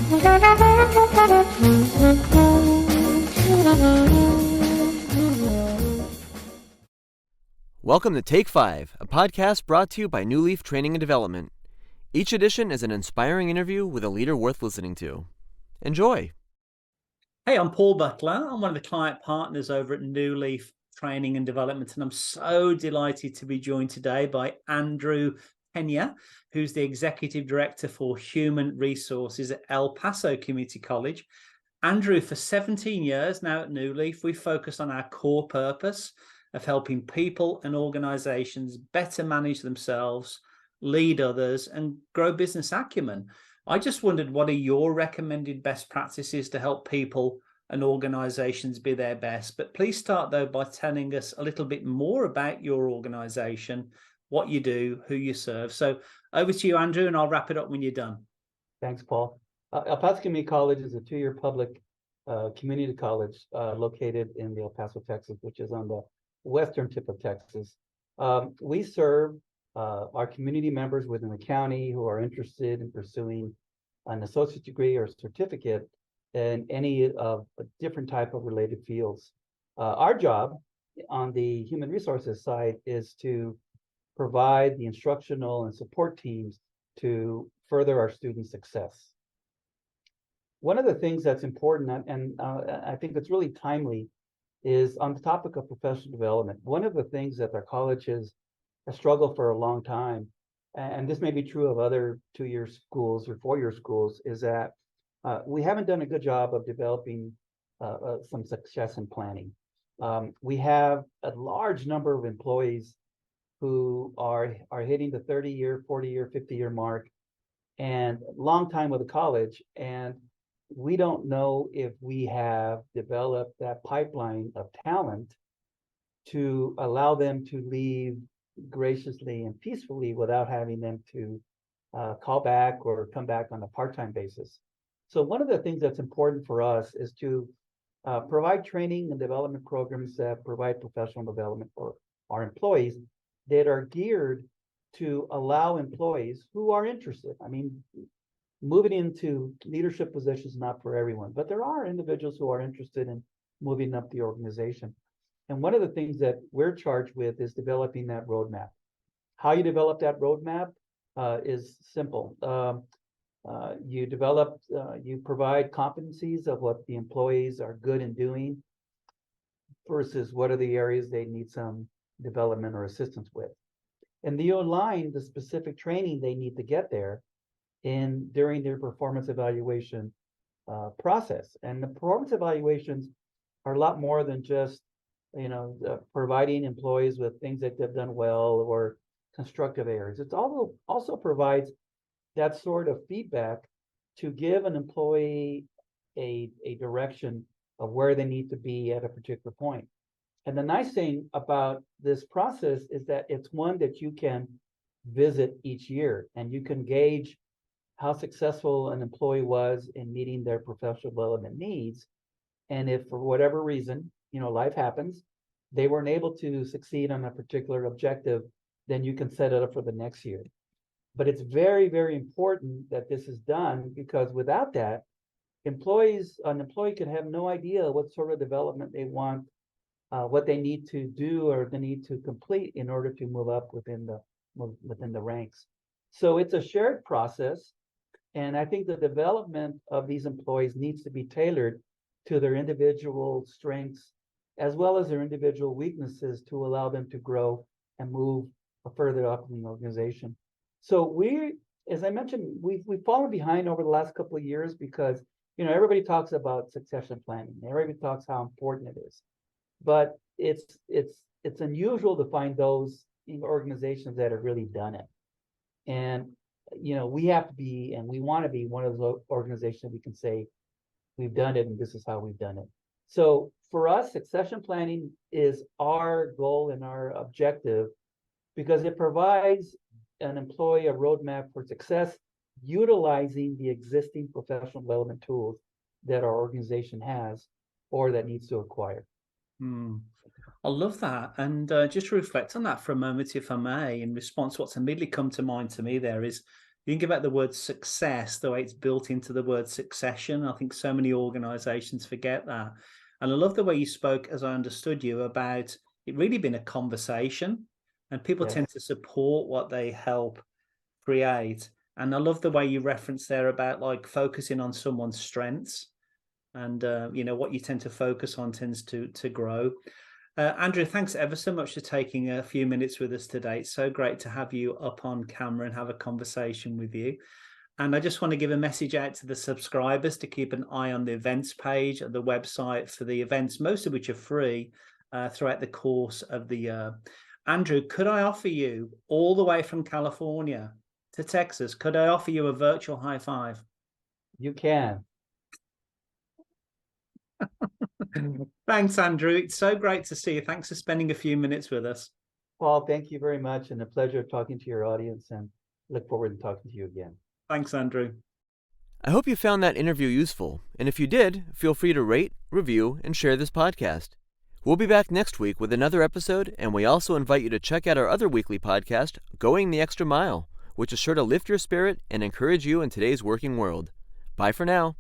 Welcome to Take 5, a podcast brought to you by Newleaf Training and Development. Each edition is an inspiring interview with a leader worth listening to. Enjoy. Hey, I'm Paul Butler. I'm one of the client partners over at Newleaf Training and Development, and I'm so delighted to be joined today by Andrew Peña, who's the Executive Director for Human Resources at El Paso Community College. Andrew, for 17 years now at Newleaf, we focus on our core purpose of helping people and organizations better manage themselves, lead others, and grow business acumen. I just wondered, what are your recommended best practices to help people and organizations be their best? But please start, though, by telling us a little bit more about your organization, what you do, who you serve. So over to you, Andrew, and I'll wrap it up when you're done. Thanks, Paul. El Paso Community College is a two-year public community college located in the El Paso, Texas, which is on the western tip of Texas. We serve our community members within the county who are interested in pursuing an associate degree or certificate in any of a different type of related fields. Our job on the human resources side is to provide the instructional and support teams to further our students' success. One of the things that's important, and I think that's really timely, is on the topic of professional development. One of the things that our college has struggled for a long time, and this may be true of other two-year schools or four-year schools, is that we haven't done a good job of developing some succession planning. We have a large number of employees who are hitting the 30-year, 40-year, 50-year mark, and long time with the college, and we don't know if we have developed that pipeline of talent to allow them to leave graciously and peacefully without having them to call back or come back on a part-time basis. So one of the things that's important for us is to provide training and development programs that provide professional development for our employees that are geared to allow employees who are interested. I mean, moving into leadership positions is not for everyone, but there are individuals who are interested in moving up the organization. And one of the things that we're charged with is developing that roadmap. How you develop that roadmap is simple. You provide competencies of what the employees are good in doing versus what are the areas they need some development or assistance with. And you align the specific training they need to get there during their performance evaluation process. And the performance evaluations are a lot more than just providing employees with things that they've done well or constructive areas. It also provides that sort of feedback to give an employee a direction of where they need to be at a particular point. And the nice thing about this process is that it's one that you can visit each year, and you can gauge how successful an employee was in meeting their professional development needs. And if for whatever reason, life happens, they weren't able to succeed on a particular objective, then you can set it up for the next year. But it's very, very important that this is done, because without that, an employee could have no idea what sort of development they want, what they need to do or they need to complete in order to move up within the ranks. So it's a shared process. And I think the development of these employees needs to be tailored to their individual strengths as well as their individual weaknesses to allow them to grow and move further up in the organization. So as I mentioned, we've fallen behind over the last couple of years because everybody talks about succession planning. Everybody talks how important it is, but it's unusual to find those organizations that have really done it. And we have to be, and we want to be one of those organizations we can say we've done it and this is how we've done it. So for us, succession planning is our goal and our objective because it provides an employee a roadmap for success utilizing the existing professional development tools that our organization has or that needs to acquire. I love that. And just to reflect on that for a moment, if I may, in response to what's immediately come to mind to me there is, You think about the word success, the way it's built into the word succession. I think so many organizations forget that. And I love the way you spoke, as I understood you, about it really being a conversation, and people tend to support what they help create. And I love the way you referenced there about like focusing on someone's strengths, and what you tend to focus on tends to grow. Andrew, thanks ever so much for taking a few minutes with us today. It's so great to have you up on camera and have a conversation with you. And I just want to give a message out to the subscribers to keep an eye on the events page of the website for the events, most of which are free throughout the course of the year. Andrew, could I offer you, all the way from California to Texas, could I offer you a virtual high five? You can. Thanks, Andrew. It's so great to see you. Thanks for spending a few minutes with us. Paul, thank you very much, and a pleasure talking to your audience, and look forward to talking to you again. Thanks, Andrew. I hope you found that interview useful, and if you did, feel free to rate, review, and share this podcast. We'll be back next week with another episode, and we also invite you to check out our other weekly podcast, Going the Extra Mile, which is sure to lift your spirit and encourage you in today's working world. Bye for now.